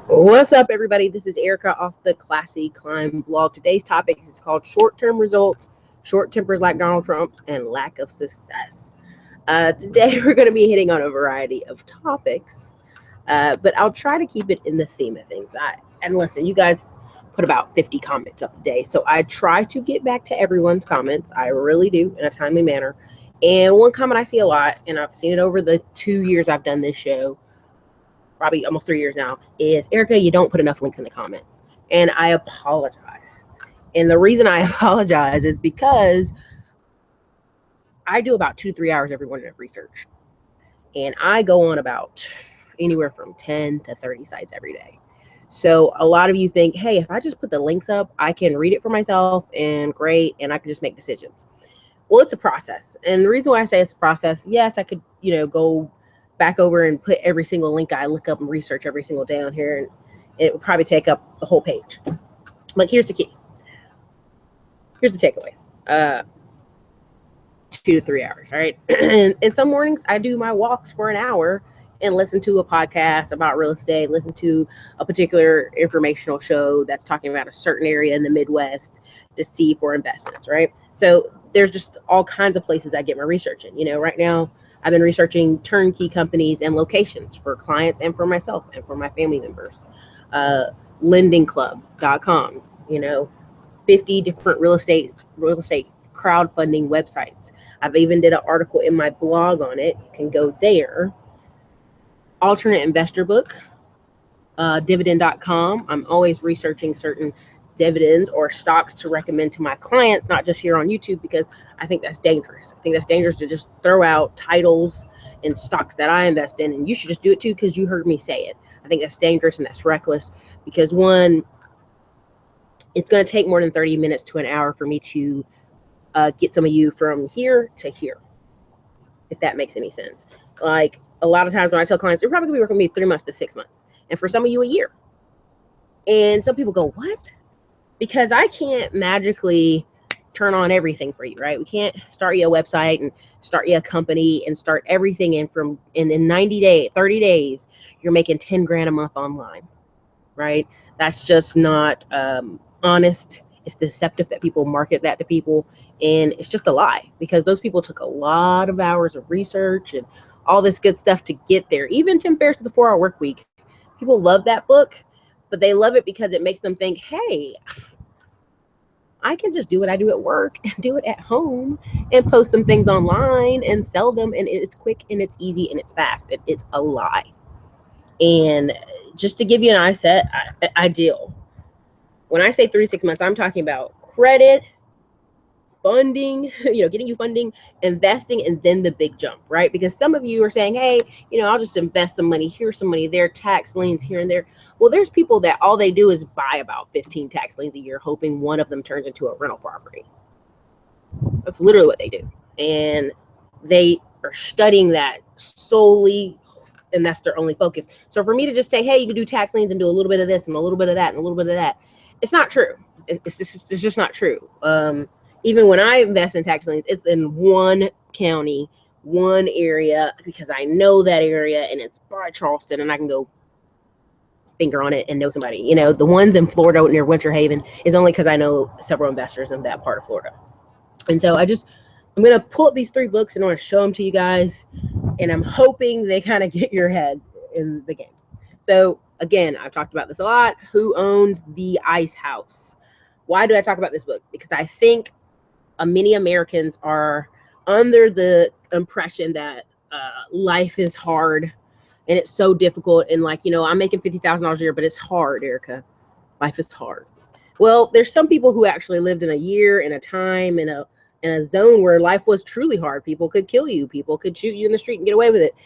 What's up, everybody? This is Erica off the Classy Climb blog. Today's topic is called Short-Term Results, Short Tempers like Donald Trump, and Lack of Success. Today, we're going to be hitting on a variety of topics, but I'll try to keep it in the theme of things. And listen, you guys put about 50 comments up today, so I try to get back to everyone's comments. I really do, in a timely manner. And one comment I see a lot, and I've seen it over the 2 years I've done this show, probably almost 3 years now, is Erica, you don't put enough links in the comments. And I apologize. And the reason I apologize is because I do about 2 to 3 hours every morning of research. And I go on about anywhere from 10 to 30 sites every day. So a lot of you think, hey, if I just put the links up, I can read it for myself and great, and I can just make decisions. Well, it's a process. And the reason why I say it's a process, yes, I could, go back over and put every single link I look up and research every single day on here, and it would probably take up the whole page. But here's the key. Here's the takeaways. 2 to 3 hours, all right? And some mornings I do my walks for an hour and listen to a podcast about real estate, listen to a particular informational show that's talking about a certain area in the Midwest to see for investments, right? So there's just all kinds of places I get my research in. Right now I've been researching turnkey companies and locations for clients and for myself and for my family members. Lendingclub.com, 50 different real estate crowdfunding websites. I've even did an article in my blog on it. You can go there. Alternate investor book, dividend.com. I'm always researching certain dividends or stocks to recommend to my clients, not just here on YouTube, because I think that's dangerous. I think that's dangerous to just throw out titles and stocks that I invest in, and you should just do it too because you heard me say it. I think that's dangerous and that's reckless because, one, it's going to take more than 30 minutes to an hour for me to get some of you from here to here, if that makes any sense. Like, a lot of times when I tell clients, they're probably going to be working with me 3 months to 6 months, and for some of you, a year. And some people go, what? Because I can't magically turn on everything for you, right? We can't start you a website and start you a company and start everything in 90 days, 30 days, you're making 10 grand a month online, right? That's just not honest. It's deceptive that people market that to people, and it's just a lie because those people took a lot of hours of research and all this good stuff to get there. Even 10 Fairs to the 4 Hour Work Week, people love that book, but they love it because it makes them think, hey, I can just do what I do at work and do it at home and post some things online and sell them, and it's quick and it's easy and it's fast. It's a lie. And just to give you an ideal, when I say 3 to 6 months, I'm talking about credit, funding, getting you funding, investing, and then the big jump, right? Because some of you are saying, hey, I'll just invest some money here, some money there, tax liens here and there. Well, there's people that all they do is buy about 15 tax liens a year, hoping one of them turns into a rental property. That's literally what they do. And they are studying that solely, and that's their only focus. So for me to just say, hey, you can do tax liens and do a little bit of this and a little bit of that and a little bit of that, it's not true. It's just not true. Even when I invest in tax liens, it's in one county, one area, because I know that area and it's by Charleston, and I can go finger on it and know somebody. The ones in Florida near Winter Haven is only because I know several investors in that part of Florida. And so I'm going to pull up these 3 books and I want to show them to you guys, and I'm hoping they kind of get your head in the game. So again, I've talked about this a lot. Who owns the Ice House? Why do I talk about this book? Because I think many Americans are under the impression that life is hard and it's so difficult. And I'm making $50,000 a year, but it's hard, Erica. Life is hard. Well, there's some people who actually lived in a year, in a time, in a zone where life was truly hard. People could kill you. People could shoot you in the street and get away with it.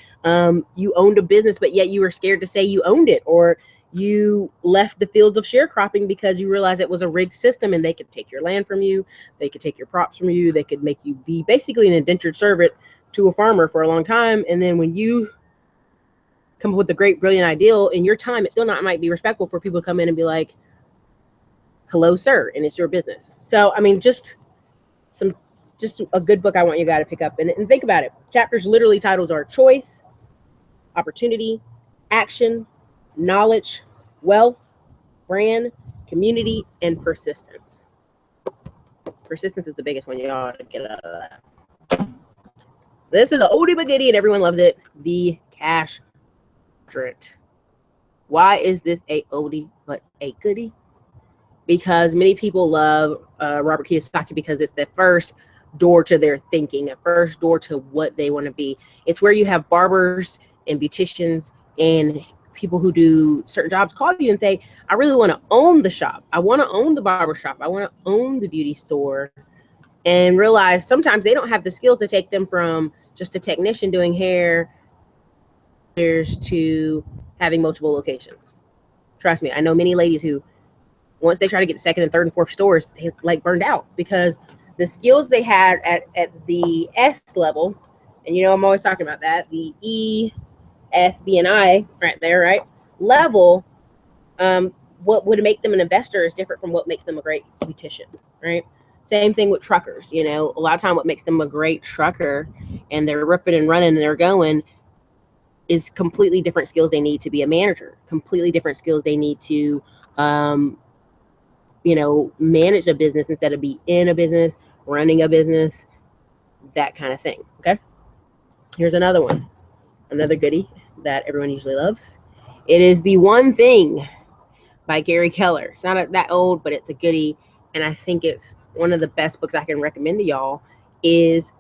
You owned a business, but yet you were scared to say you owned it, or you left the fields of sharecropping because you realized it was a rigged system and they could take your land from you. They could take your props from you. They could make you be basically an indentured servant to a farmer for a long time. And then when you come up with a great, brilliant ideal in your time, it still not might be respectful for people to come in and be like, hello, sir, and it's your business. So, just a good book I want you guys to pick up and think about it. Chapters titles are choice, opportunity, action, knowledge, wealth, brand, community, and persistence. Persistence is the biggest one. You ought to get out of that. This is an oldie but goodie, and everyone loves it. The cash quadrant. Why is this a oldie but a goodie? Because many people love Robert Kiyosaki because it's the first door to their thinking, a first door to what they want to be. It's where you have barbers and beauticians and people who do certain jobs call you and say, I really want to own the shop. I want to own the barber shop. I want to own the beauty store. And realize sometimes they don't have the skills to take them from just a technician doing hair to having multiple locations. Trust me, I know many ladies who, once they try to get second and third and fourth stores, they like burned out because the skills they had at the S level, and you know I'm always talking about that, the E, S, B, and I right there, right? Level, what would make them an investor is different from what makes them a great beautician, right? Same thing with truckers. You know, a lot of time what makes them a great trucker and they're ripping and running and they're going is completely different skills they need to be a manager, completely different skills they need to, manage a business instead of be in a business, running a business, that kind of thing. Okay. Here's another one, another goodie that everyone usually loves. It is The One Thing by Gary Keller. It's not that old, but it's a goodie. And I think it's one of the best books I can recommend to y'all is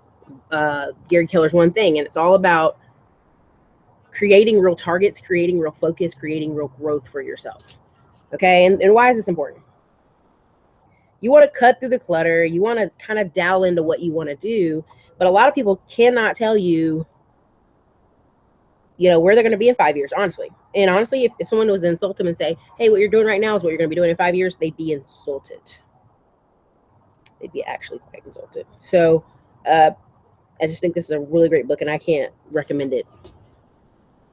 Gary Keller's One Thing. And it's all about creating real targets, creating real focus, creating real growth for yourself. Okay. And why is this important? You want to cut through the clutter. You want to kind of dial into what you want to do. But a lot of people cannot tell you, where they're going to be in 5 years, honestly. And honestly, if someone was to insult them and say, hey, what you're doing right now is what you're going to be doing in 5 years, they'd be insulted. They'd be actually quite insulted. So I just think this is a really great book, and I can't recommend it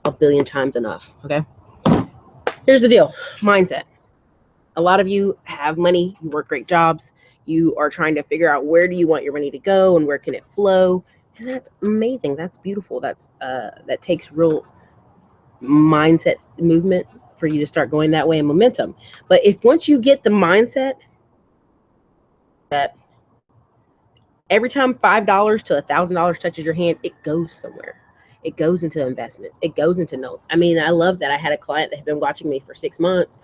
a billion times enough. Okay. Here's the deal. Mindset. A lot of you have money, you work great jobs, you are trying to figure out where do you want your money to go and where can it flow. And that's amazing. That's beautiful. That takes real mindset movement for you to start going that way and momentum. But if once you get the mindset that every time $5 to $1,000 touches your hand, it goes somewhere. It goes into investments. It goes into notes. I mean, I love that. I had a client that had been watching me for 6 months,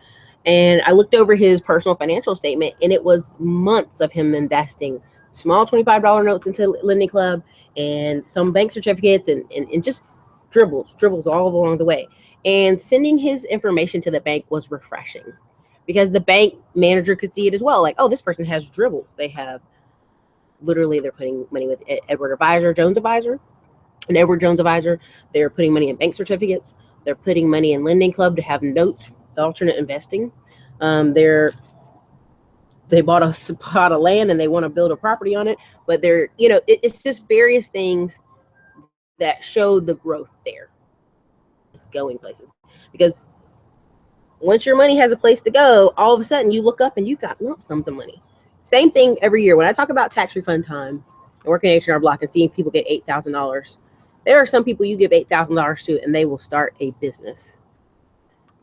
and I looked over his personal financial statement, and it was months of him investing small $25 notes into Lending Club and some bank certificates and just dribbles all along the way. And sending his information to the bank was refreshing because the bank manager could see it as well. Like, oh, this person has dribbles. They have literally, they're putting money with Edward Jones Advisor. And Edward Jones Advisor, they're putting money in bank certificates. They're putting money in Lending Club to have notes, alternate investing. They bought a plot of land and they want to build a property on it. But it's just various things that show the growth there. It's going places. Because once your money has a place to go, all of a sudden you look up and you've got lump sums of money. Same thing every year. When I talk about tax refund time and working at H&R Block and seeing people get $8,000, there are some people you give $8,000 to and they will start a business.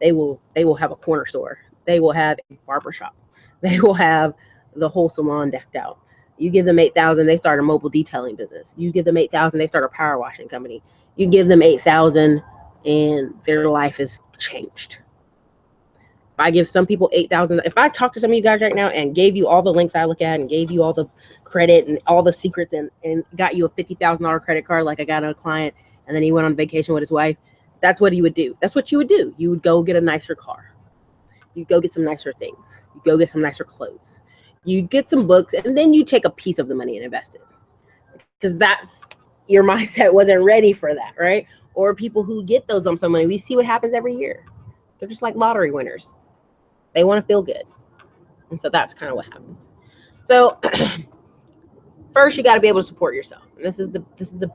They will have a corner store. They will have a barber shop. They will have the whole salon decked out. You give them $8,000, they start a mobile detailing business. You give them $8,000, they start a power washing company. You give them $8,000 and their life is changed. If I give some people $8,000, if I talk to some of you guys right now and gave you all the links I look at and gave you all the credit and all the secrets and got you a $50,000 credit card like I got a client, and then he went on vacation with his wife, that's what he would do. That's what you would do. You would go get a nicer car. You'd go get some nicer things. You'd go get some nicer clothes. You'd get some books, and then you take a piece of the money and invest it. Because that's, your mindset wasn't ready for that, right? Or people who get those lump sum money, we see what happens every year. They're just like lottery winners. They want to feel good. And so that's kind of what happens. So first, you got to be able to support yourself. And this is the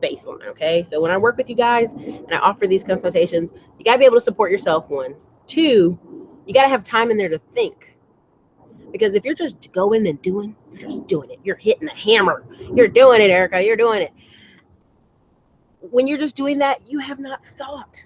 baseline, okay? So when I work with you guys and I offer these consultations, you got to be able to support yourself, one. Two, you got to have time in there to think. Because if you're just going and doing, you're just doing it. You're hitting the hammer. You're doing it, Erica. You're doing it. When you're just doing that, you have not thought.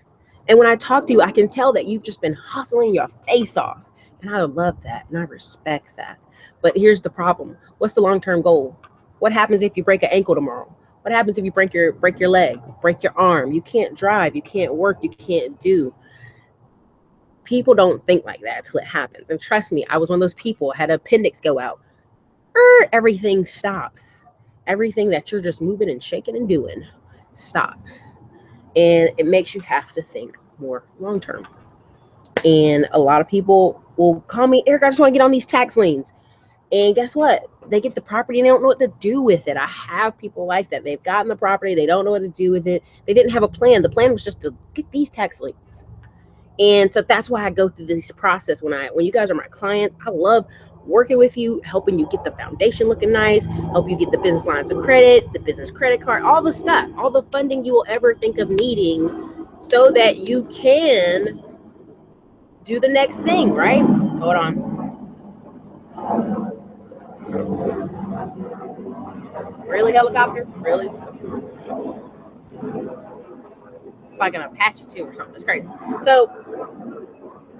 And when I talk to you, I can tell that you've just been hustling your face off. And I love that and I respect that. But here's the problem. What's the long-term goal? What happens if you break an ankle tomorrow? What happens if you break your leg, break your arm? You can't drive, you can't work, you can't do. People don't think like that until it happens. And trust me, I was one of those people, had an appendix go out. Everything stops. Everything that you're just moving and shaking and doing stops. And it makes you have to think more long term. And a lot of people will call me, Eric, I just want to get on these tax liens. And guess what? They get the property and they don't know what to do with it. I have people like that. They've gotten the property, they don't know what to do with it. They didn't have a plan. The plan was just to get these tax liens. And so that's why I go through this process when you guys are my clients. I love working with you, helping you get the foundation looking nice, help you get the business lines of credit, the business credit card, all the stuff, all the funding you will ever think of needing so that you can do the next thing, right? Hold on. Really, helicopter? Really? It's like an Apache too or something. It's crazy. So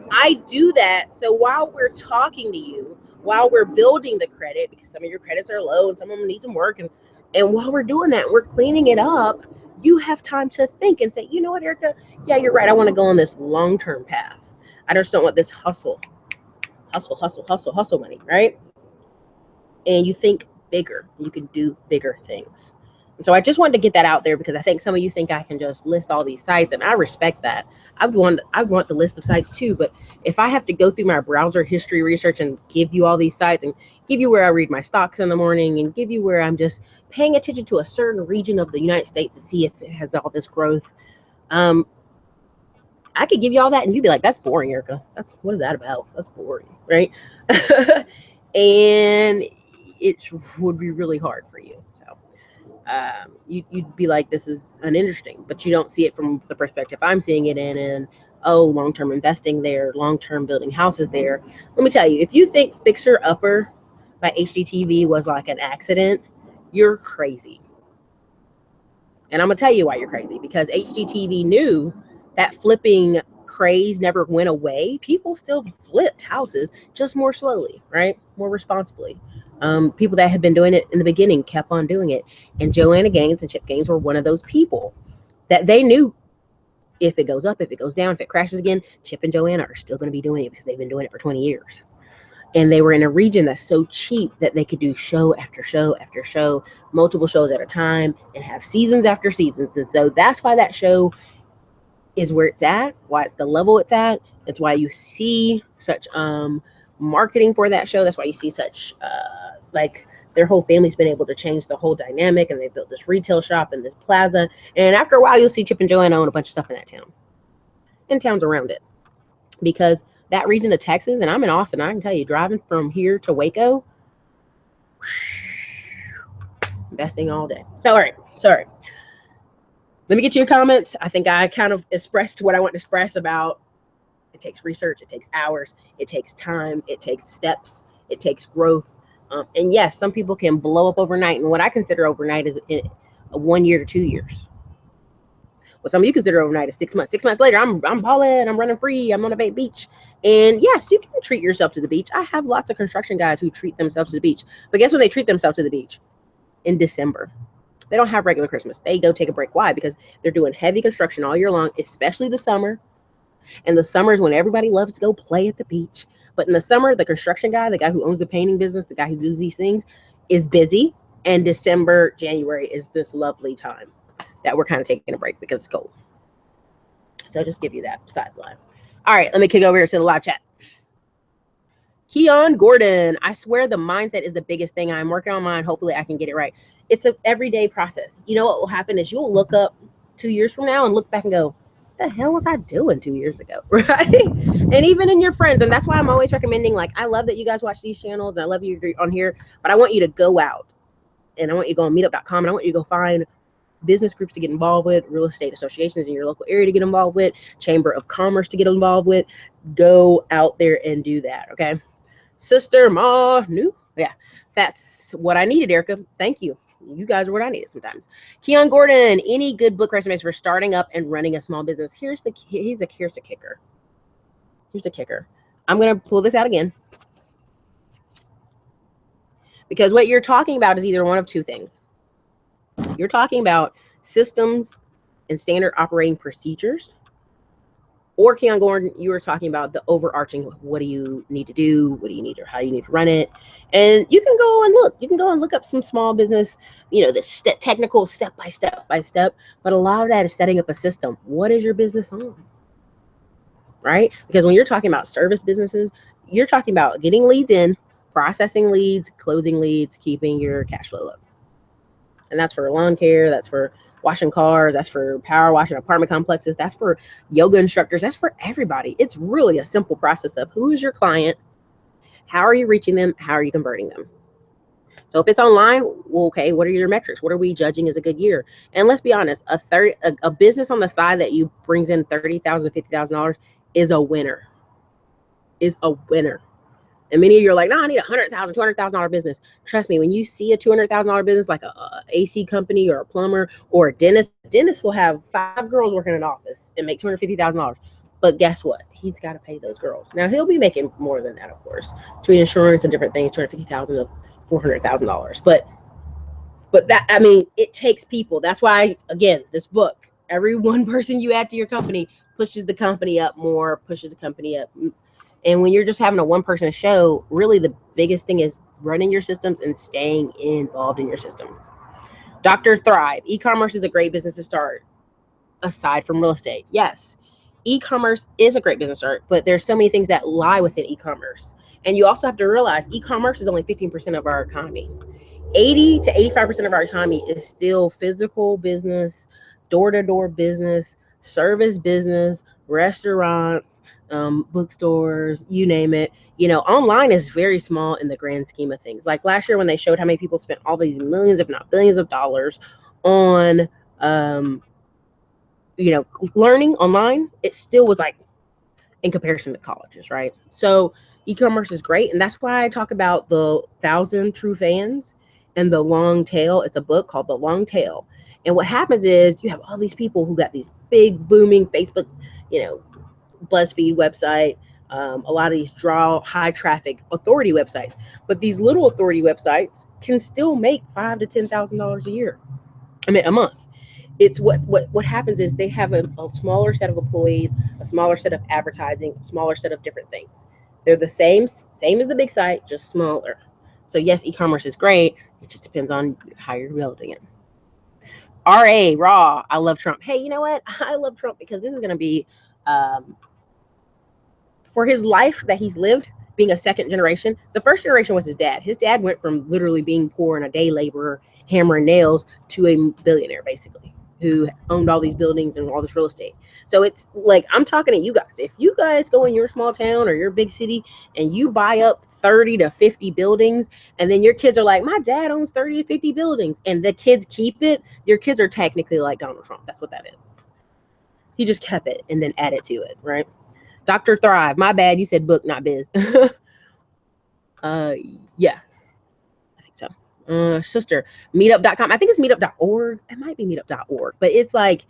I do that. So while we're talking to you, while we're building the credit, because some of your credits are low and some of them need some work, and while we're doing that, we're cleaning it up, you have time to think and say, you know what, Erica? Yeah, you're right. I want to go on this long-term path. I just don't want this hustle money, right? And you think bigger. You can do bigger things. And so I just wanted to get that out there because I think some of you think I can just list all these sites, and I respect that. I want the list of sites too, but if I have to go through my browser history research and give you all these sites and give you where I read my stocks in the morning and give you where I'm just paying attention to a certain region of the United States to see if it has all this growth, I could give you all that and you'd be like, that's boring, Erica. What is that about? That's boring, right? And it would be really hard for you. So you'd be like, this is uninteresting, but you don't see it from the perspective I'm seeing it in. And long-term investing there, long-term building houses there. Let me tell you, if you think Fixer Upper by HGTV was like an accident, you're crazy. And I'm gonna tell you why you're crazy, because HGTV knew that flipping craze never went away. People still flipped houses, just more slowly, right? More responsibly. People that had been doing it in the beginning kept on doing it. And Joanna Gaines and Chip Gaines were one of those people that they knew if it goes up, if it goes down, if it crashes again, Chip and Joanna are still going to be doing it because they've been doing it for 20 years. And they were in a region that's so cheap that they could do show after show after show, multiple shows at a time, and have seasons after seasons. And so that's why that show is where it's at, why it's the level it's at. It's why you see such marketing for that show. That's why you see such like their whole family's been able to change the whole dynamic, and they built this retail shop and this plaza. And after a while, you'll see Chip and Joanna own a bunch of stuff in that town and towns around it, because that region of Texas, and I'm in Austin, I can tell you, driving from here to Waco, investing all day. So, all right, sorry. Let me get to your comments. I think I kind of expressed what I want to express about it takes research, it takes hours, it takes time, it takes steps, it takes growth. And yes, some people can blow up overnight. And what I consider overnight is in 1 year to 2 years. What some of you consider overnight is 6 months. 6 months later, I'm balling, I'm running free, I'm on a beach. And yes, you can treat yourself to the beach. I have lots of construction guys who treat themselves to the beach. But guess when they treat themselves to the beach? In December. They don't have regular Christmas. They go take a break. Why? Because they're doing heavy construction all year long, especially the summer. And the summer is when everybody loves to go play at the beach. But in the summer, the construction guy, the guy who owns the painting business, the guy who does these things, is busy. And December, January is this lovely time that we're kind of taking a break because it's cold. So just give you that sideline. All right, let me kick over here to the live chat. Keon Gordon, I swear the mindset is the biggest thing. I'm working on mine. Hopefully I can get it right. It's an everyday process. You know what will happen is you'll look up 2 years from now and look back and go, what the hell was I doing 2 years ago, right? And even in your friends, and that's why I'm always recommending, like, I love that you guys watch these channels, and I love you on here, but I want you to go out, and I want you to go on meetup.com, and I want you to go find business groups to get involved with, real estate associations in your local area to get involved with, chamber of commerce to get involved with. Go out there and do that, okay? Sister Ma, new, yeah, that's what I needed, Erica. Thank you. You guys are what I needed sometimes. Keon Gordon, any good book resumes for starting up and running a small business? Here's the kicker. Here's the kicker. I'm going to pull this out again. Because what you're talking about is either one of two things. You're talking about systems and standard operating procedures. Or Keon Gordon, you were talking about the overarching, what do you need to do? What do you need, or how you need to run it? And you can go and look. You can go and look up some small business, the technical step by step. But a lot of that is setting up a system. What is your business on? Right? Because when you're talking about service businesses, you're talking about getting leads in, processing leads, closing leads, keeping your cash flow up. And that's for lawn care. That's for washing cars. That's for power washing apartment complexes. That's for yoga instructors. That's for everybody. It's really a simple process of who is your client? How are you reaching them? How are you converting them? So if it's online, well, okay, what are your metrics? What are we judging as a good year? And let's be honest, a business on the side that you brings in $30,000, $50,000 is a winner. And many of you are like, no, I need $100,000, $200,000 business. Trust me, when you see a $200,000 business like a AC company or a plumber or a dentist will have 5 girls working in an office and make $250,000. But guess what? He's got to pay those girls. Now he'll be making more than that, of course, between insurance and different things, $250,000 to $400,000. But that, I mean, it takes people. That's why, again, this book, every one person you add to your company pushes the company up more, pushes the company up. And when you're just having a one-person show, really the biggest thing is running your systems and staying involved in your systems. Dr. Thrive, e-commerce is a great business to start, aside from real estate. Yes, e-commerce is a great business to start, but there's so many things that lie within e-commerce. And you also have to realize e-commerce is only 15% of our economy. 80 to 85% of our economy is still physical business, door-to-door business, service business, restaurants, bookstores, you name it. Online is very small in the grand scheme of things. Like last year when they showed how many people spent all these millions, if not billions of dollars on, learning online, it still was like in comparison to colleges, right? So e-commerce is great. And that's why I talk about the 1,000 true fans and the long tail. It's a book called The Long Tail. And what happens is you have all these people who got these big booming Facebook, BuzzFeed website, a lot of these draw high traffic authority websites, but these little authority websites can still make $5,000 to $10,000 a year. A month. It's what happens is they have a smaller set of employees, a smaller set of advertising, a smaller set of different things. They're the same as the big site, just smaller. So yes, e-commerce is great. It just depends on how you're building it. Raw, I love Trump. Hey, you know what? I love Trump because this is going to be for his life that he's lived, being a second generation. The first generation was his dad. His dad went from literally being poor and a day laborer, hammering nails, to a billionaire, basically, who owned all these buildings and all this real estate. So it's like, I'm talking to you guys. If you guys go in your small town or your big city and you buy up 30 to 50 buildings, and then your kids are like, my dad owns 30 to 50 buildings, and the kids keep it, your kids are technically like Donald Trump. That's what that is. He just kept it and then added to it, right? Dr. Thrive, my bad. You said book, not biz. Yeah, I think so. Sister, meetup.com. I think it's meetup.org. It might be meetup.org, but it's like,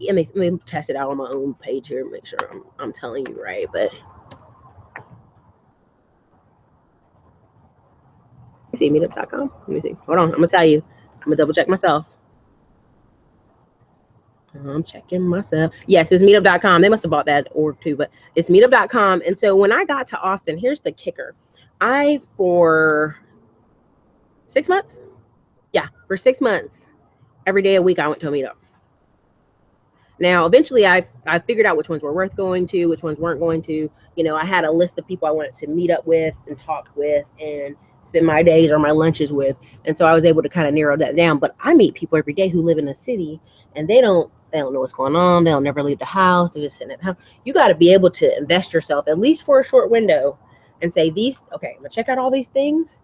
let me test it out on my own page here, make sure I'm telling you right. But let's see, meetup.com. Let me see. Hold on. I'm gonna tell you. I'm gonna double check myself. I'm checking myself. Yes, it's meetup.com. They must have bought that org too, but it's meetup.com. And so when I got to Austin, here's the kicker. For 6 months, for 6 months, every day a week I went to a meetup. Now, eventually I figured out which ones were worth going to, which ones weren't going to. I had a list of people I wanted to meet up with and talk with and spend my days or my lunches with. And so I was able to kind of narrow that down. But I meet people every day who live in the city and they don't know what's going on. They'll never leave the house. They're just sitting at home. You got to be able to invest yourself, at least for a short window, and say, I'm going to check out all these things.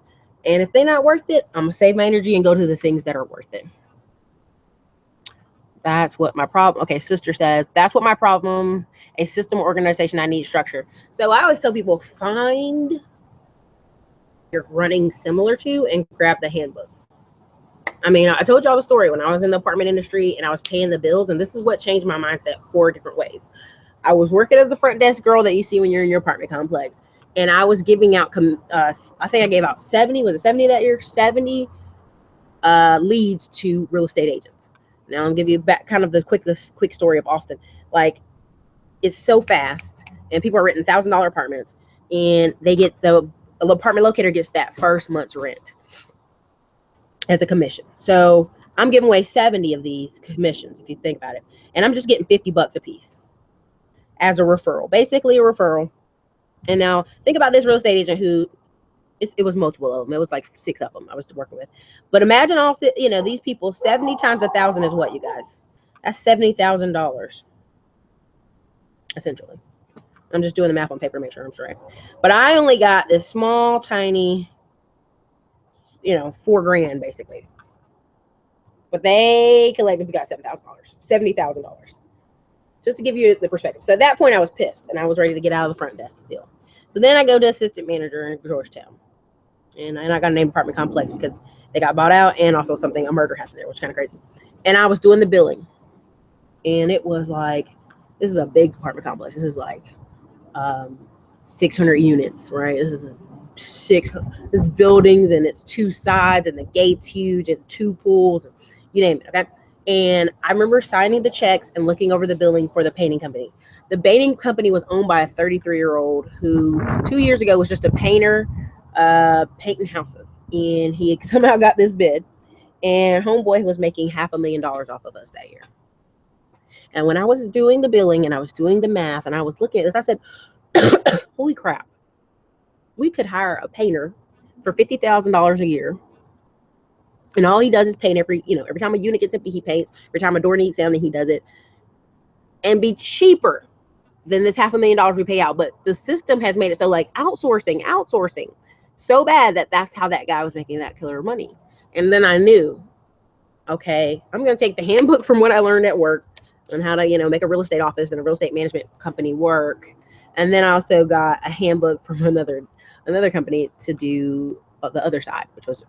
And if they're not worth it, I'm going to save my energy and go to the things that are worth it. That's what my problem. Okay, sister says, that's what my problem. A system organization, I need structure. So I always tell people, find you're running similar to and grab the handbook. I mean, I told y'all the story when I was in the apartment industry and I was paying the bills, and this is what changed my mindset 4 different ways. I was working as the front desk girl that you see when you're in your apartment complex, and I was giving out. I think I gave out 70. Was it 70 that year? 70 leads to real estate agents. Now I'll give you back kind of the quick story of Austin. Like, it's so fast, and people are renting $1,000 apartments, and they get the apartment locator gets that first month's rent as a commission. So I'm giving away 70 of these commissions, if you think about it, and I'm just getting $50 a piece as a referral, basically a referral. And now think about this real estate agent who it was multiple of them. It was like 6 of them I was working with. But imagine all, these people, 70 times 1,000 is what, you guys? That's $70,000, essentially. I'm just doing the math on paper to make sure I'm right. But I only got this small, tiny, $4,000 basically. But they collectively got $7,000, $70,000. Just to give you the perspective. So at that point, I was pissed, and I was ready to get out of the front desk deal. So then I go to assistant manager in Georgetown. And I got a name apartment complex because they got bought out, and also a murder happened there, which is kind of crazy. And I was doing the billing. And it was like, this is a big apartment complex. This is like 600 units, right? This is buildings, and it's 2 sides, and the gate's huge, and 2 pools, and you name it, okay? And I remember signing the checks and looking over the billing for the painting company. The painting company was owned by a 33-year-old who 2 years ago was just a painter, painting houses. And he somehow got this bid. And homeboy was making $500,000 off of us that year. And when I was doing the billing and I was doing the math and I was looking at this, I said, holy crap, we could hire a painter for $50,000 a year. And all he does is paint every time a unit gets empty, he paints. Every time a door needs sounding, he does it. And be cheaper than this $500,000 we pay out. But the system has made it so, like, outsourcing so bad that that's how that guy was making that killer money. And then I knew, okay, I'm going to take the handbook from what I learned at work on how to, make a real estate office and a real estate management company work. And then I also got a handbook from another company to do the other side, which was,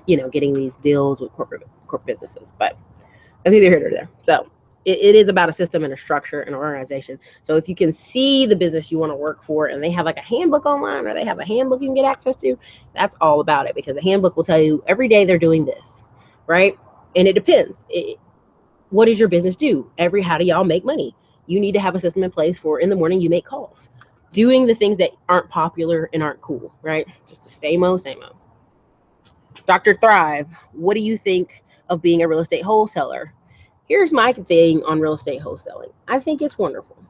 getting these deals with corporate businesses. But that's neither here nor there. So it is about a system and a structure and an organization. So if you can see the business you want to work for and they have like a handbook online, or they have a handbook you can get access to, that's all about it, because the handbook will tell you every day they're doing this, right? And it depends. What does your business do? How do y'all make money? You need to have a system in place for, in the morning, you make calls, doing the things that aren't popular and aren't cool, right? Just the same old. Dr. Thrive, what do you think of being a real estate wholesaler? Here's my thing on real estate wholesaling. I think it's wonderful.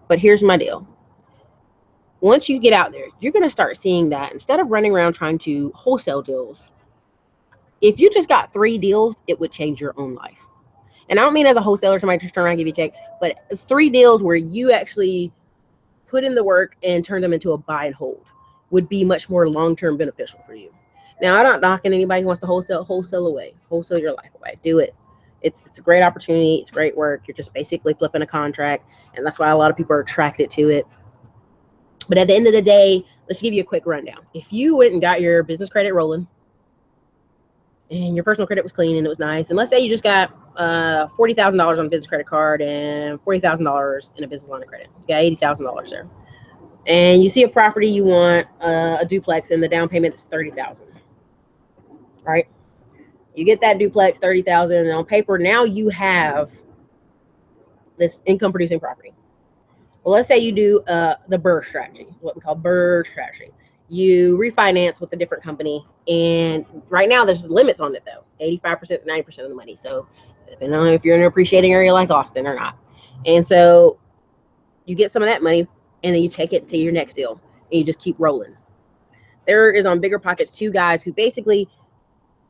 But here's my deal. Once you get out there, you're going to start seeing that instead of running around trying to wholesale deals, if you just got 3 deals, it would change your own life. And I don't mean as a wholesaler, somebody just turn around and give you a check, but 3 deals where you actually put in the work and turn them into a buy and hold would be much more long-term beneficial for you. Now, I'm not knocking anybody who wants to wholesale your life away. Do it. It's a great opportunity. It's great work. You're just basically flipping a contract, and that's why a lot of people are attracted to it. But at the end of the day, let's give you a quick rundown. If you went and got your business credit rolling, and your personal credit was clean and it was nice, and let's say you just got $40,000 on a business credit card and $40,000 in a business line of credit. You got $80,000 there. And you see a property you want, a duplex, and the down payment is $30,000. Right? You get that duplex, $30,000, and on paper, now you have this income producing property. Well, let's say you do the BRRRR strategy, what we call BRRRR strategy. You refinance with a different company, and right now there's limits on it though, 85% to 90% of the money. So depending on if you're in an appreciating area like Austin or not. And so you get some of that money, and then you take it to your next deal, and you just keep rolling. There is on Bigger Pockets 2 guys who basically,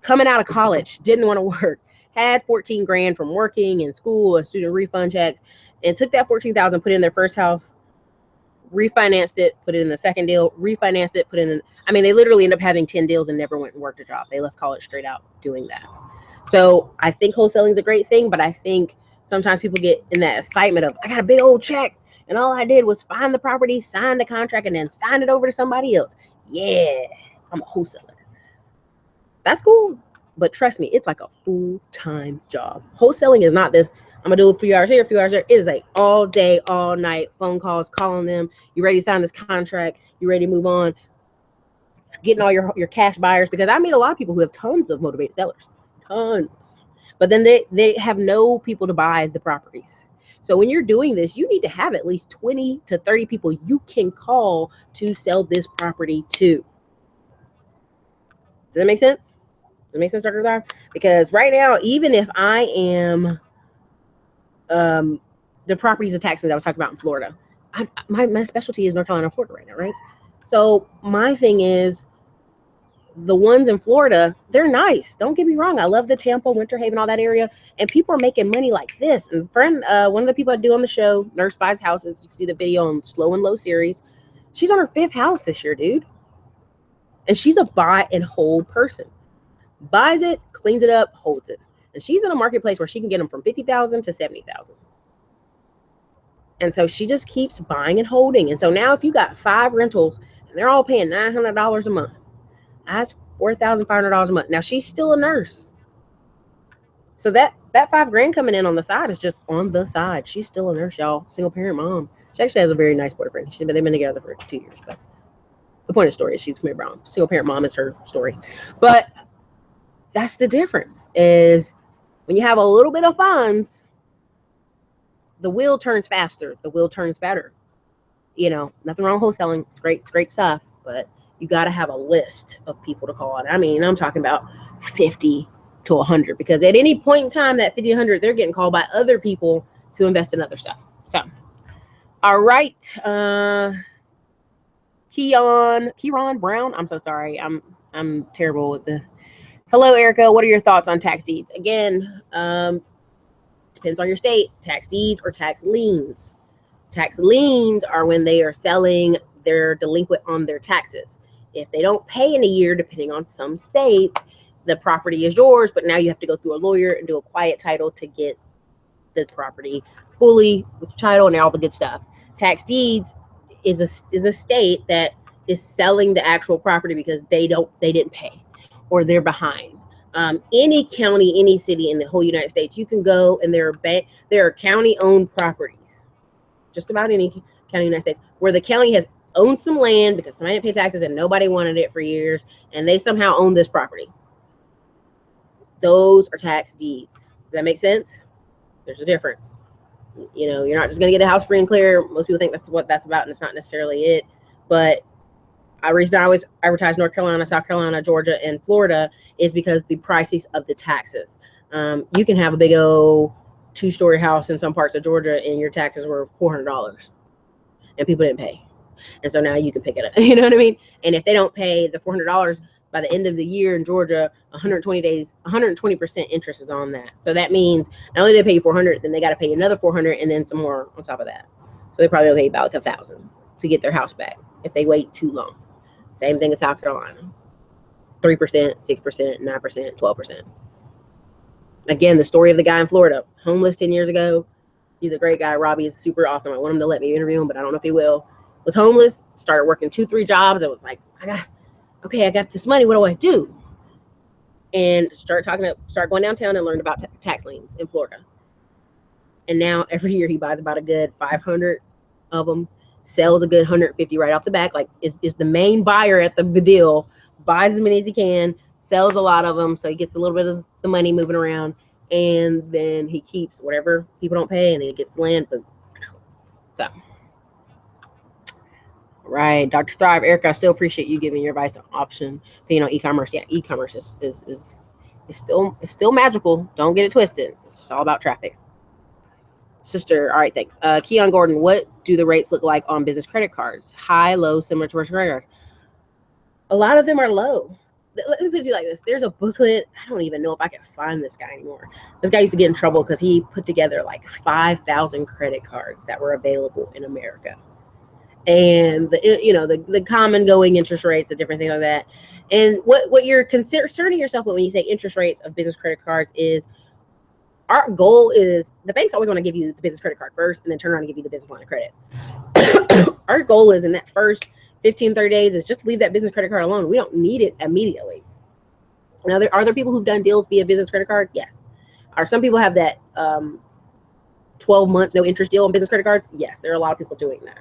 coming out of college, didn't want to work, had $14,000 from working in school and student refund checks, and took that $14,000, put it in their first house, refinanced it, put it in the second deal, refinanced it, put it in. I mean, they literally end up having 10 deals and never went and worked a job. They left college straight out doing that. So I think wholesaling is a great thing, but I think sometimes people get in that excitement of, I got a big old check, and all I did was find the property, sign the contract, and then sign it over to somebody else. Yeah, I'm a wholesaler. That's cool. But trust me, it's like a full-time job. Wholesaling is not this, I'm gonna do a few hours here, a few hours there. It is like all day, all night, phone calls, calling them. You ready to sign this contract? You ready to move on? Getting all your cash buyers, because I meet a lot of people who have tons of motivated sellers, tons, but then they have no people to buy the properties. So when you're doing this, you need to have at least 20 to 30 people you can call to sell this property to. Does that make sense? Does it make sense, Dr. Live? Because right now, even if I am the properties of taxes that I was talking about in Florida, my specialty is North Carolina and Florida right now, right? So my thing is, the ones in Florida, they're nice. Don't get me wrong. I love the Tampa, Winter Haven, all that area. And people are making money like this. And one of the people I do on the show, Nurse Buys Houses, you can see the video on Slow and Low series. She's on her 5th house this year, dude. And she's a buy and hold person. Buys it, cleans it up, holds it. And she's in a marketplace where she can get them from $50,000 to $70,000. And so she just keeps buying and holding. And so now if you got 5 rentals and they're all paying $900 a month, that's $4,500 a month. Now she's still a nurse. So that $5,000 coming in on the side is just on the side. She's still a nurse, y'all. Single parent mom. She actually has a very nice boyfriend. They've been together for 2 years. But the point of the story is she's married brown. Single parent mom is her story. But that's the difference, is when you have a little bit of funds, the wheel turns faster. The wheel turns better. You know, nothing wrong with wholesaling. It's great stuff. But you got to have a list of people to call on. I mean, I'm talking about 50 to 100, because at any point in time, that 50 to 100, they're getting called by other people to invest in other stuff. So, all right. Kieron Brown. I'm so sorry. I'm terrible with the. Hello, Erica. What are your thoughts on tax deeds? Again, depends on your state. Tax deeds or tax liens. Tax liens are when they are selling, they're delinquent on their taxes. If they don't pay in a year, depending on some states, the property is yours, but now you have to go through a lawyer and do a quiet title to get the property fully with the title and all the good stuff. Tax deeds is a state that is selling the actual property because they didn't pay or they're behind. Any county, any city in the whole United States, you can go and there are county-owned properties. Just about any county in the United States where the county has owned some land because somebody didn't pay taxes and nobody wanted it for years, and they somehow own this property. Those are tax deeds. Does that make sense? There's a difference. You know, you're not just going to get a house free and clear. Most people think that's what that's about, and it's not necessarily it. But the reason I always advertise North Carolina, South Carolina, Georgia, and Florida is because the prices of the taxes. You can have a big old 2-story house in some parts of Georgia and your taxes were $400 and people didn't pay. And so now you can pick it up. You know what I mean? And if they don't pay the $400 by the end of the year in Georgia, 120 days, 120% interest is on that. So that means not only do they pay you $400, then they got to pay you another $400 and then some more on top of that. So they probably will pay about like $1,000 to get their house back if they wait too long. Same thing in South Carolina. 3%, 6%, 9%, 12%. Again, the story of the guy in Florida, homeless 10 years ago. He's a great guy. Robbie is super awesome. I want him to let me interview him, but I don't know if he will. Was homeless, started working 2-3 jobs. It was like, I got this money. What do I do? And start going downtown and learned about tax liens in Florida. And now every year he buys about a good 500 of them, sells a good 150 right off the back. Like is the main buyer at the deal, buys as many as he can, sells a lot of them, so he gets a little bit of the money moving around, and then he keeps whatever people don't pay, and he gets the land. So, right, Dr. Strive, Erica, I still appreciate you giving your advice on option, you know, e-commerce. Yeah, e-commerce is still magical. Don't get it twisted. It's all about traffic. Sister, all right, thanks. Keon Gordon, what do the rates look like on business credit cards? High, low, similar to personal credit cards? A lot of them are low. Let me put it to you like this. There's a booklet. I don't even know if I can find this guy anymore. This guy used to get in trouble because he put together like 5,000 credit cards that were available in America. And the common going interest rates, the different things like that. And what you're concerning yourself with when you say interest rates of business credit cards is, our goal is, the banks always want to give you the business credit card first and then turn around and give you the business line of credit. Our goal is in that first 15, 30 days is just to leave that business credit card alone. We don't need it immediately. Now, are there people who've done deals via business credit card? Yes. Are some people have that 12 months no interest deal on business credit cards? Yes, there are a lot of people doing that.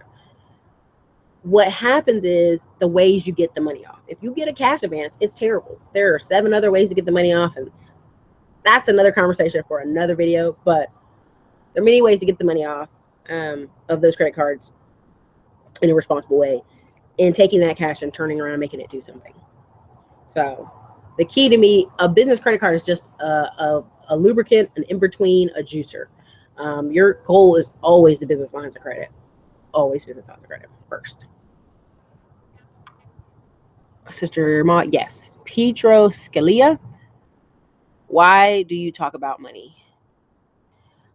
What happens is the ways you get the money off. If you get a cash advance, it's terrible. There are 7 other ways to get the money off, and that's another conversation for another video. But there are many ways to get the money off of those credit cards in a responsible way, and taking that cash and turning around and making it do something. So the key to me, a business credit card is just a lubricant, an in-between, a juicer. Your goal is always the business lines of credit. Always business lines of credit first. Sister Ma, yes. Pietro Scalia, why do you talk about money?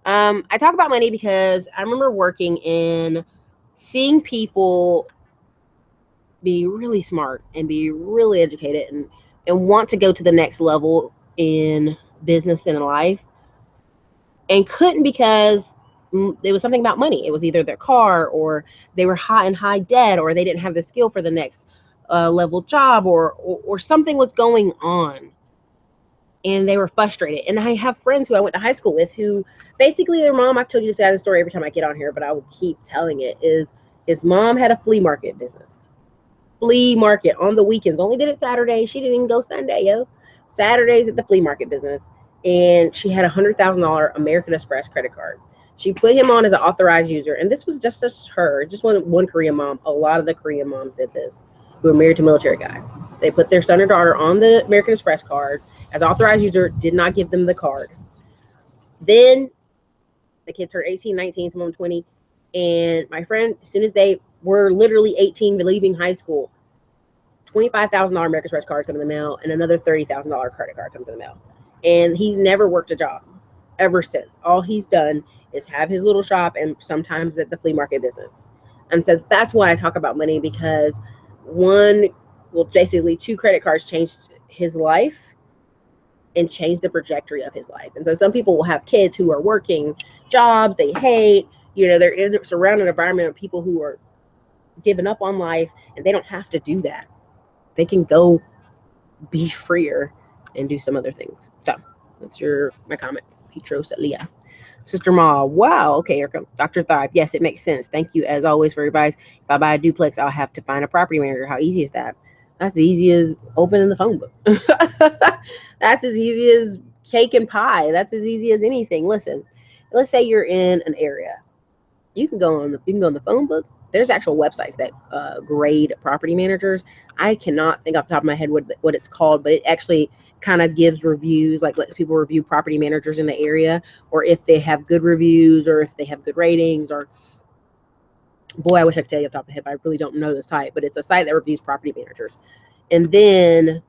I talk about money because I remember working in seeing people be really smart and be really educated and want to go to the next level in business and in life, and couldn't because it was something about money. It was either their car, or they were in high debt, or they didn't have the skill for the next level job, or something was going on, and they were frustrated. And I have friends who I went to high school with who basically their mom, I've told you this sad story every time I get on here, but I would keep telling it, is his mom had a flea market business. Flea market on the weekends. Only did it Saturday. She didn't even go Sunday, yo. Saturdays at the flea market business. And she had a $100,000 American Express credit card. She put him on as an authorized user. And this was just her, just one Korean mom. A lot of the Korean moms did this, who were married to military guys. They put their son or daughter on the American Express card as authorized user, did not give them the card. Then the kids turned 18, 19, some of them 20. And my friend, as soon as they were literally 18 leaving high school, $25,000 American Express cards come in the mail, and another $30,000 credit card comes in the mail. And he's never worked a job ever since. All he's done is have his little shop and sometimes at the flea market business. And so that's why I talk about money, because basically 2 credit cards changed his life and changed the trajectory of his life. And so some people will have kids who are working jobs they hate. They're in a surrounded environment of people who are giving up on life, and they don't have to do that. They can go be freer and do some other things. So that's my comment. Petros Leah. Sister Ma, wow. Okay, here comes Dr. Thrive. Yes, it makes sense. Thank you as always for your advice. If I buy a duplex, I'll have to find a property manager. How easy is that? That's as easy as opening the phone book. That's as easy as cake and pie. That's as easy as anything. Listen, let's say you're in an area. You can go on the phone book. There's actual websites that grade property managers. I cannot think off the top of my head what it's called, but it actually kind of gives reviews, like lets people review property managers in the area, or if they have good reviews, or if they have good ratings, or boy, I wish I could tell you off the top of my head, but I really don't know the site, but it's a site that reviews property managers. And then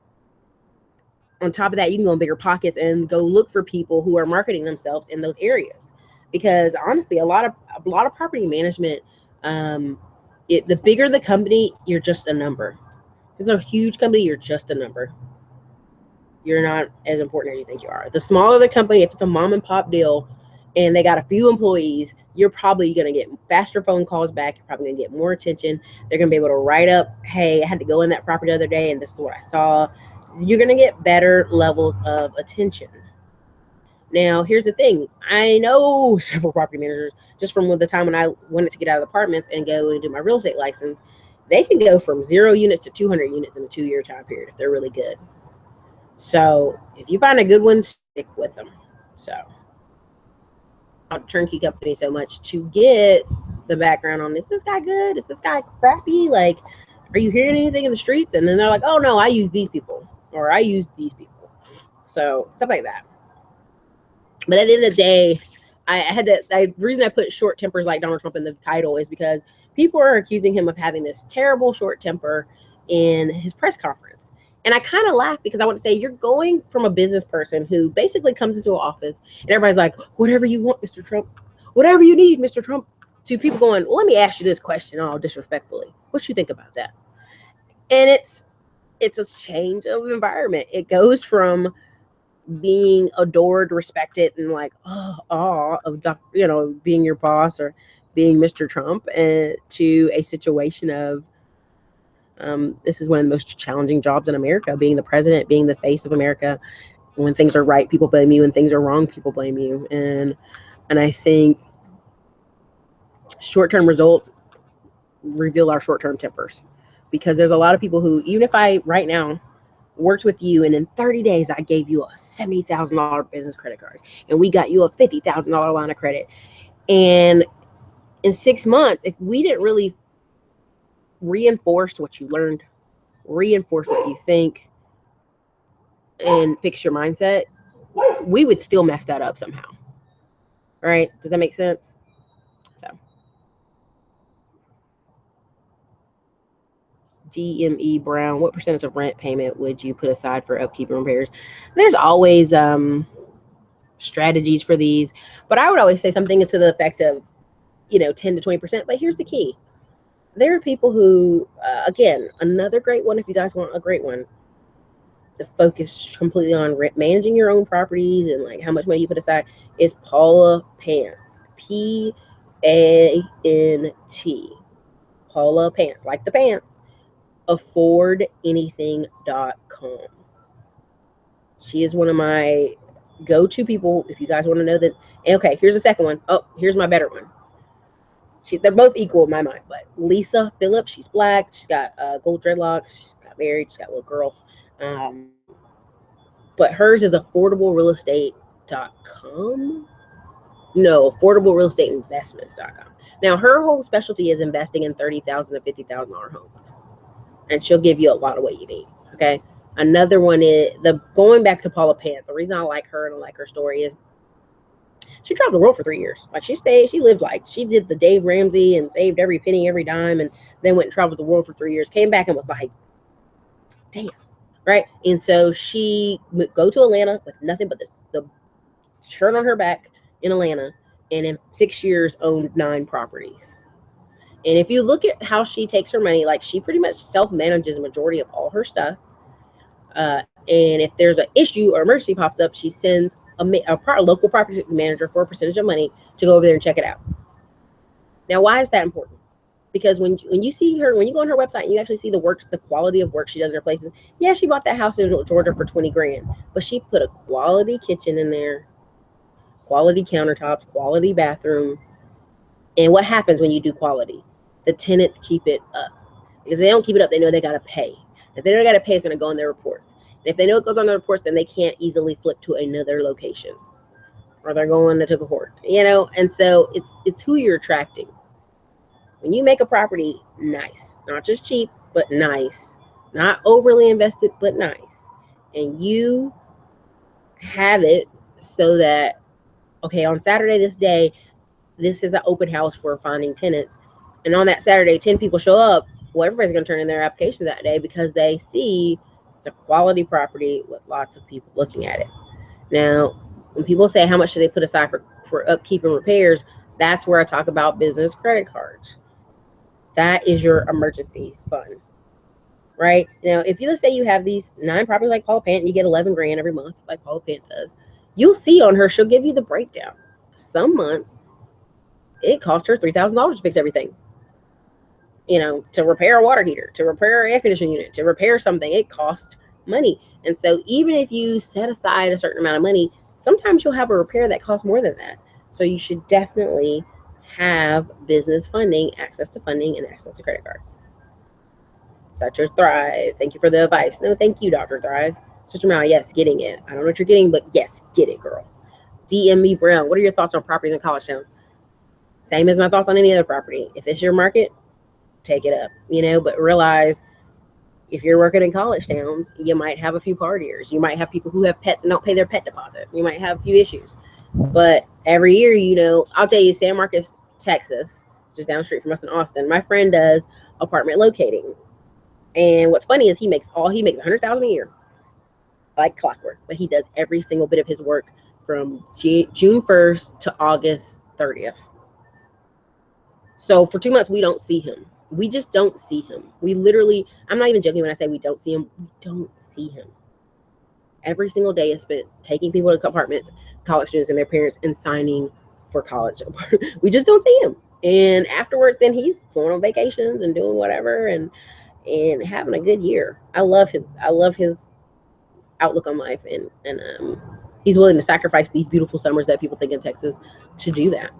on top of that, you can go in Bigger Pockets and go look for people who are marketing themselves in those areas. Because honestly, a lot of property management, the bigger the company, you're just a number. If it's a huge company, you're just a number. You're not as important as you think you are. The smaller the company, if it's a mom and pop deal and they got a few employees, you're probably going to get faster phone calls back. You're probably going to get more attention. They're going to be able to write up, hey, I had to go in that property the other day and this is what I saw. You're going to get better levels of attention. Now, here's the thing. I know several property managers just from the time when I wanted to get out of apartments and go and do my real estate license. They can go from 0 units to 200 units in a 2-year time period if they're really good. So if you find a good one, stick with them. So turnkey company so much to get the background on, is this guy good? Is this guy crappy? Like, are you hearing anything in the streets? And then they're like, oh no, I use these people, or I use these people. So stuff like that. But at the end of the day, the reason I put short tempers like Donald Trump in the title is because people are accusing him of having this terrible short temper in his press conference. And I kind of laugh because I want to say, you're going from a business person who basically comes into an office and everybody's like, whatever you want, Mr. Trump, whatever you need, Mr. Trump, to people going, well, let me ask you this question all disrespectfully. What you think about that? And it's a change of environment. It goes from being adored, respected, and like awe of being your boss or being Mr. Trump, and to a situation of This is one of the most challenging jobs in America, being the president, being the face of America. When things are right, people blame you. When things are wrong, people blame you. And I think short-term results reveal our short-term tempers, because there's a lot of people who, even if I right now worked with you and in 30 days I gave you a $70,000 business credit card and we got you a $50,000 line of credit, and in 6 months, if we didn't really reinforce what you learned, reinforce what you think, and fix your mindset, we would still mess that up somehow. Right? Does that make sense? So DME Brown, what percentage of rent payment would you put aside for upkeep and repairs? There's always strategies for these, but I would always say something to the effect of, 10 to 20%. But here's the key. There are people who, again, another great one, if you guys want a great one, the focus completely on managing your own properties and like how much money you put aside, is Paula Pants. PANT. Paula Pants, like the pants. affordanything.com. She is one of my go-to people if you guys want to know that. Okay, here's the second one. Oh, here's my better one. They're both equal in my mind, but Lisa Phillips, she's black, she's got gold dreadlocks, she's got married, she's got a little girl. But hers is affordablerealestate.com. No, affordablerealestateinvestments.com. Now, her whole specialty is investing in $30,000 to $50,000 homes, and she'll give you a lot of what you need. Okay. Another one is going back to Paula Pant. The reason I like her and I like her story is she traveled the world for 3 years. Like she lived like she did the Dave Ramsey and saved every penny, every dime, and then went and traveled the world for 3 years. Came back and was like, damn, right? And so she would go to Atlanta with nothing but the shirt on her back in Atlanta, and in 6 years owned 9 properties. And if you look at how she takes her money, like she pretty much self-manages a majority of all her stuff. And if there's an issue or emergency pops up, she sends a local property manager for a percentage of money to go over there and check it out. Now, why is that important? Because when you see her, when you go on her website and you actually see the quality of work she does in her places. Yeah, she bought that house in Georgia for $20,000, but she put a quality kitchen in there, quality countertops, quality bathroom. And what happens when you do quality? The tenants keep it up, because if they don't keep it up, they know they got to pay. If they don't got to pay, it's going to go on their reports. And if they know it goes on their reports, then they can't easily flip to another location, or they're going to court, And so it's who you're attracting. When you make a property nice, not just cheap, but nice, not overly invested, but nice, and you have it so that, okay, on Saturday this is an open house for finding tenants, and on that Saturday 10 people show up, well, everybody's going to turn in their application that day because they see it's a quality property with lots of people looking at it. Now, when people say how much should they put aside for upkeep and repairs, that's where I talk about business credit cards. That is your emergency fund, right? Now, if let's say you have these 9 properties like Paula Pant, and you get $11,000 every month like Paula Pant does, you'll see on her, she'll give you the breakdown. Some months it cost her $3,000 to fix everything. To repair a water heater, to repair an air conditioning unit, to repair something, it costs money. And so even if you set aside a certain amount of money, sometimes you'll have a repair that costs more than that. So you should definitely have business funding, access to funding, and access to credit cards. Dr. Thrive, thank you for the advice. No, thank you, Dr. Thrive. Sister Mal, yes, getting it. I don't know what you're getting, but yes, get it, girl. DME Brown, what are your thoughts on properties in college towns? Same as my thoughts on any other property. If it's your market, take it up, but realize if you're working in college towns, you might have a few partiers. You might have people who have pets and don't pay their pet deposit. You might have a few issues. But every year, I'll tell you, San Marcos, Texas, just down the street from us in Austin, my friend does apartment locating. And what's funny is he makes $100,000 a year, like clockwork. But he does every single bit of his work from June 1st to August 30th. So for 2 months, we don't see him. We just don't see him. We literally, I'm not even joking when I say we don't see him. We don't see him. Every single day is spent taking people to apartments, college students and their parents, and signing for college. We just don't see him. And afterwards, then he's going on vacations and doing whatever. And and having a good year. I love his outlook on life, and he's willing to sacrifice these beautiful summers that people think in Texas to do that,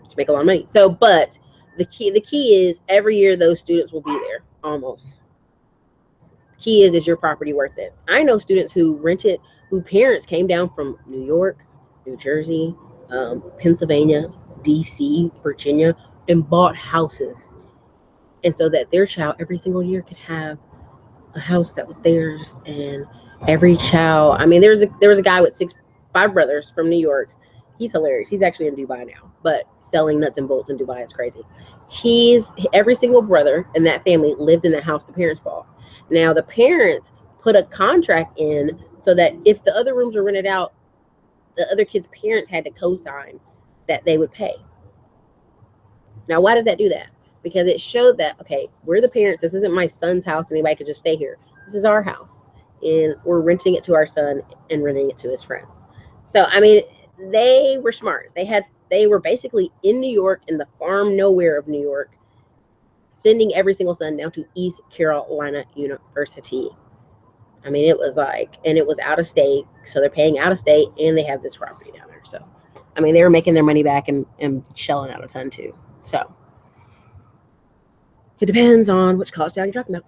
to make a lot of money. So, but the key is every year those students will be there almost. Key is your property worth it? I know students who rented, who parents came down from New York, New Jersey, Pennsylvania, DC, Virginia, and bought houses, and so that their child every single year could have a house that was theirs. And every child, I mean, there was a guy with five brothers from New York. He's hilarious. He's actually in Dubai now, but selling nuts and bolts in Dubai is crazy. He's every single brother in that family lived in the house the parents bought. Now the parents put a contract in so that if the other rooms were rented out, the other kids' parents had to co-sign that they would pay. Now, why does that do that? Because it showed that, okay, we're the parents. This isn't my son's house. Anybody could just stay here. This is our house. And we're renting it to our son and renting it to his friends. So, I mean, they were smart. They were basically in New York, in the farm nowhere of New York, sending every single son down to East Carolina University. I mean, it was like, and it was out of state. So they're paying out of state and they have this property down there. So, I mean, they were making their money back and shelling out a ton too. So it depends on which college town you're talking about.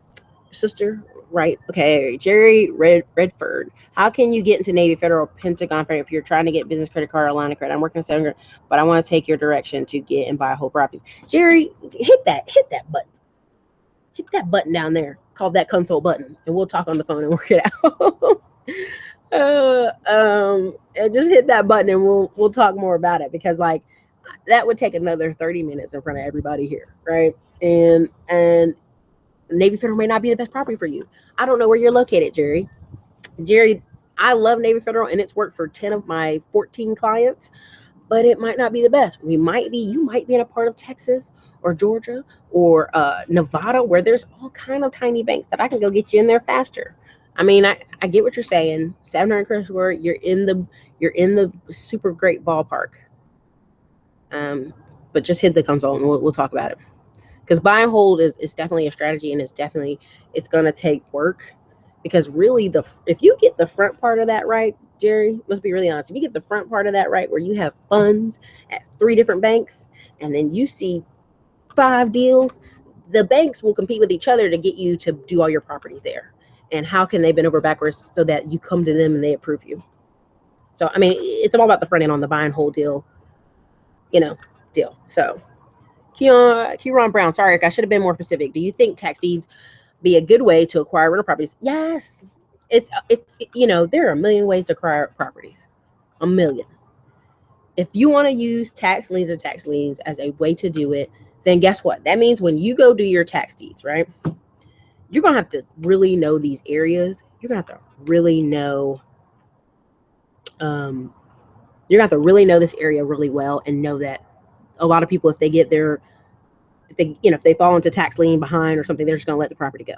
Sister, right? Okay, Jerry Redford. How can you get into Navy, Federal, Pentagon if you're trying to get business credit card or line of credit? I'm working at 700, but I want to take your direction to get and buy whole properties. Jerry, hit that button. Hit that button down there called that consult button, and we'll talk on the phone and work it out. And just hit that button and we'll talk more about it, because like that would take another 30 minutes in front of everybody here, right? And Navy Federal may not be the best property for you. I don't know where you're located, Jerry. I love Navy Federal and it's worked for 10 of my 14 clients, but it might not be the best. You might be in a part of Texas or Georgia or Nevada where there's all kind of tiny banks that I can go get you in there faster. I mean, I get what you're saying. 700 credit score, you're in the super great ballpark. But just hit the console and we'll talk about it. Because buy and hold is definitely a strategy, and it's going to take work. Because really, if you get the front part of that right, Jerry, let's be really honest. If you get the front part of that right, where you have funds at 3 different banks, and then you see 5 deals, the banks will compete with each other to get you to do all your properties there. And how can they bend over backwards so that you come to them and they approve you? So, I mean, it's all about the front end on the buy and hold deal, deal. So, Kieran Brown, sorry, I should have been more specific. Do you think tax deeds be a good way to acquire rental properties? Yes. It's there are a million ways to acquire properties. A million. If you want to use tax liens as a way to do it, then guess what? That means when you go do your tax deeds, right? You're going to have to really know these areas. You're going to have to really know this area really well, and know that a lot of people, if they fall into tax lien behind or something, they're just going to let the property go,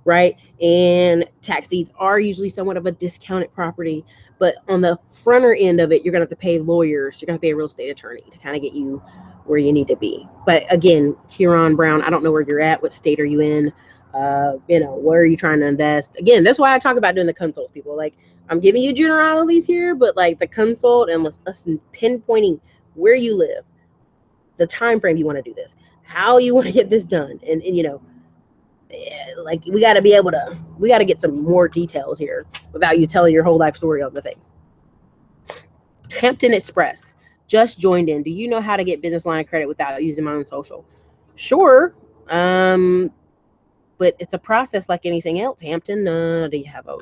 right? And tax deeds are usually somewhat of a discounted property, but on the fronter end of it, you're going to have to pay lawyers. You're going to pay a real estate attorney to kind of get you where you need to be. But again, Kieran Brown, I don't know where you're at. What state are you in? Where are you trying to invest? Again, that's why I talk about doing the consults, people. Like, I'm giving you generalities here, but like the consult and us pinpointing where you live, the time frame you want to do this, how you want to get this done, and like we got to get some more details here without you telling your whole life story on the thing. Hampton Express just joined in. Do you know how to get business line of credit without using my own social? Sure. But it's a process like anything else. Hampton, do you have a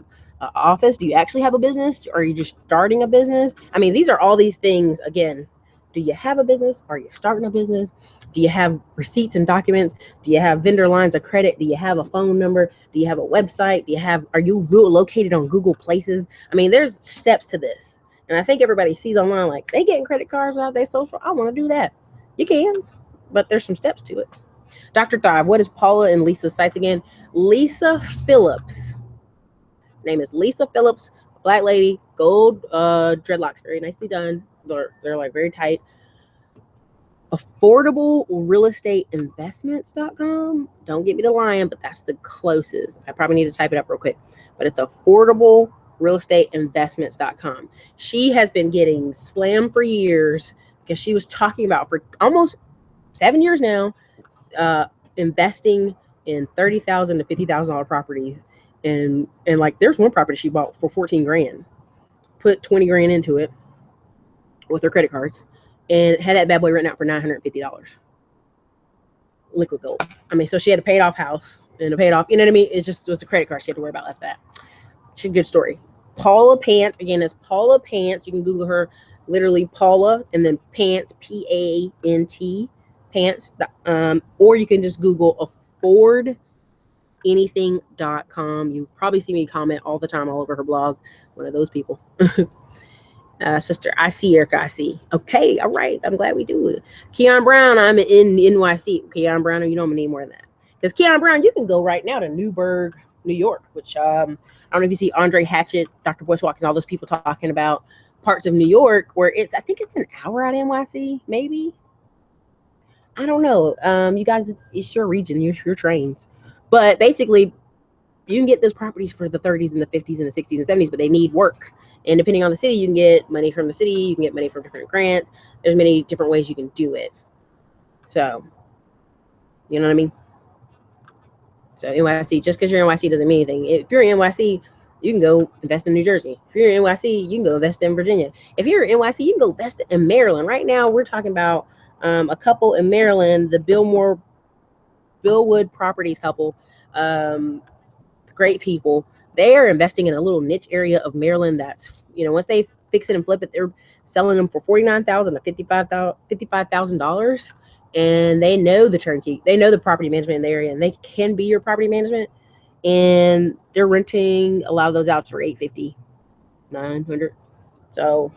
office? Do you actually have a business? Or are you just starting a business? I mean, these are all these things. Again, do you have a business? Are you starting a business? Do you have receipts and documents? Do you have vendor lines of credit? Do you have a phone number? Do you have a website? Are you located on Google Places? I mean, there's steps to this. And I think everybody sees online like they getting credit cards out of their social. I want to do that. You can, but there's some steps to it. Dr. Thrive, what is Paula and Lisa's sites again? Lisa Phillips. Name is Lisa Phillips, black lady, gold dreadlocks, very nicely done. They're like very tight. affordablerealestateinvestments.com. Don't get me to lying, but that's the closest. I probably need to type it up real quick, but it's affordablerealestateinvestments.com. She has been getting slammed for years because she was talking about for almost 7 years now, investing in $30,000 to $50,000 properties, and like there's one property she bought for 14 grand, put 20 grand into it with her credit cards, and had that bad boy written out for $950. Liquid gold. I mean, so she had a paid off house and a paid off, you know what I mean? It just was the credit card she had to worry about after that. She's a good story. Paula Pant, again, it's Paula Pant. You can Google her, literally Paula and then Pant, P-A-N-T, Pants. Or you can just Google affordanything.com. You probably see me comment all the time all over her blog. One of those people. Sister, I see, Erica, I see. Okay, all right. I'm glad we do it. Keon Brown, I'm in NYC. Keon Brown, you know I'm gonna need more than that. Because Keon Brown, you can go right now to Newburgh, New York, which I don't know if you see Andre Hatchett, Dr. Bushwalk, and all those people talking about parts of New York where I think it's an hour out of NYC, maybe. I don't know. You guys, it's your region, your trains. But basically, you can get those properties for the 30s and the 50s and the 60s and 70s, but they need work. And depending on the city, you can get money from the city. You can get money from different grants. There's many different ways you can do it. So, you know what I mean? So NYC, just because you're in NYC doesn't mean anything. If you're in NYC, you can go invest in New Jersey. If you're in NYC, you can go invest in Virginia. If you're in NYC, you can go invest in Maryland. Right now, we're talking about a couple in Maryland, the Billwood Properties couple. Great people. They are investing in a little niche area of Maryland that's, once they fix it and flip it, they're selling them for $49,000 to $55,000. And they know the turnkey, they know the property management in the area, and they can be your property management. And they're renting a lot of those out for $850, $900. So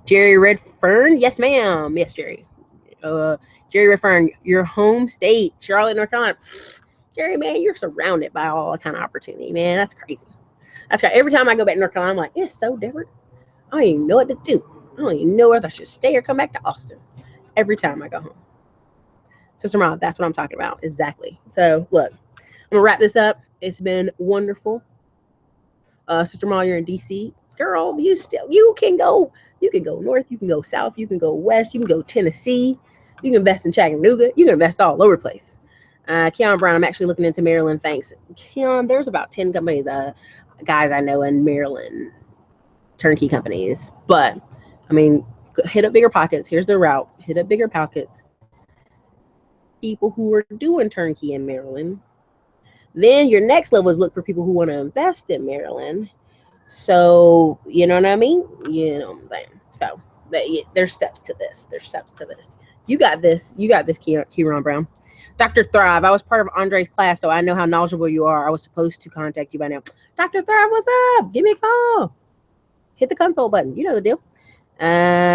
Jerry Redfern, yes ma'am, yes Jerry. Jerry Redfern, your home state, Charlotte, North Carolina. Jerry, man, you're surrounded by all kind of opportunity, man. That's crazy. That's right. Every time I go back to North Carolina, I'm like, it's so different. I don't even know what to do. I don't even know whether I should stay or come back to Austin. Every time I go home. Sister Ma, that's what I'm talking about. Exactly. So look, I'm gonna wrap this up. It's been wonderful. Sister Ma, you're in DC. Girl, you can go north, you can go south, you can go west, you can go Tennessee, you can invest in Chattanooga, you can invest all over the place. Keon Brown, I'm actually looking into Maryland. Thanks. Keon, there's about 10 companies, guys I know in Maryland, turnkey companies. But, I mean, hit up Bigger Pockets. Here's the route. Hit up Bigger Pockets. People who are doing turnkey in Maryland. Then your next level is look for people who want to invest in Maryland. So, you know what I mean? You know what I'm saying? So, there's steps to this. You got this, Kieran Brown. Dr. Thrive, I was part of Andre's class, so I know how knowledgeable you are. I was supposed to contact you by now. Dr. Thrive, what's up? Give me a call. Hit the console button. You know the deal.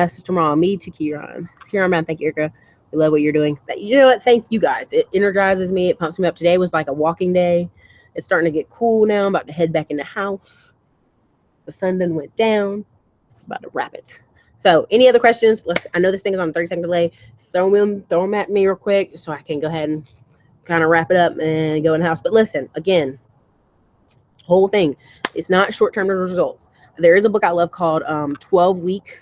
Sister Mom, me to Kieran. Kieran Brown, thank you, Erica. We love what you're doing. You know what? Thank you guys. It energizes me. It pumps me up. Today was like a walking day. It's starting to get cool now. I'm about to head back in the house. The sun done went down. It's about to wrap it. So, any other questions? I know this thing is on a 30-second delay. Throw them at me real quick so I can go ahead and kind of wrap it up and go in the house. But listen, again, whole thing. It's not short-term results. There is a book I love called 12-Week.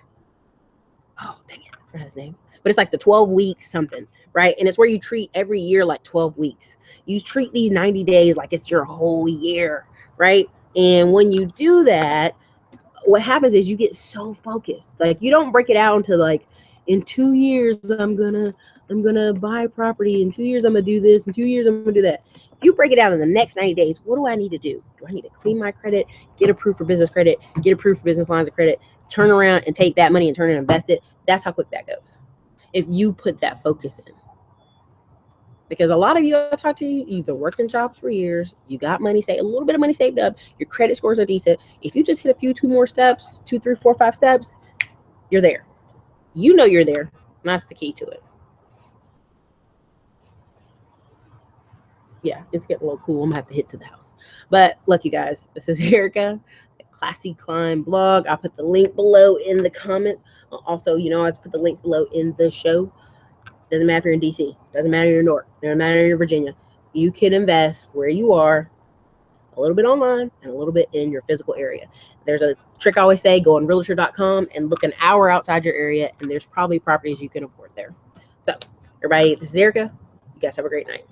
Oh, dang it. I forgot his name. But it's like the 12-week something, right? And it's where you treat every year like 12 weeks. You treat these 90 days like it's your whole year, right? And when you do that, what happens is you get so focused. Like, you don't break it out into like, in 2 years I'm gonna buy a property. In 2 years I'm gonna do this. In 2 years I'm gonna do that. You break it down in the next 90 days. What do I need to do? Do I need to clean my credit, get approved for business credit, get approved for business lines of credit, turn around and take that money and turn it and invest it? That's how quick that goes if you put that focus in. Because a lot of you, I talk to you, you've been working jobs for years, you got money saved, a little bit of money saved up, your credit scores are decent. If you just hit two more steps, 2, 3, 4, 5 steps, you're there. You know you're there. And that's the key to it. Yeah, it's getting a little cool. I'm gonna have to hit to the house. But look, you guys, this is Erica, Classy Climb blog. I'll put the link below in the comments. Also, I put the links below in the show. Doesn't matter if you're in DC. Doesn't matter if you're in Newark. Doesn't matter if you're in Virginia. You can invest where you are, a little bit online and a little bit in your physical area. There's a trick I always say: go on realtor.com and look an hour outside your area, and there's probably properties you can afford there. So, everybody, this is Erica. You guys have a great night.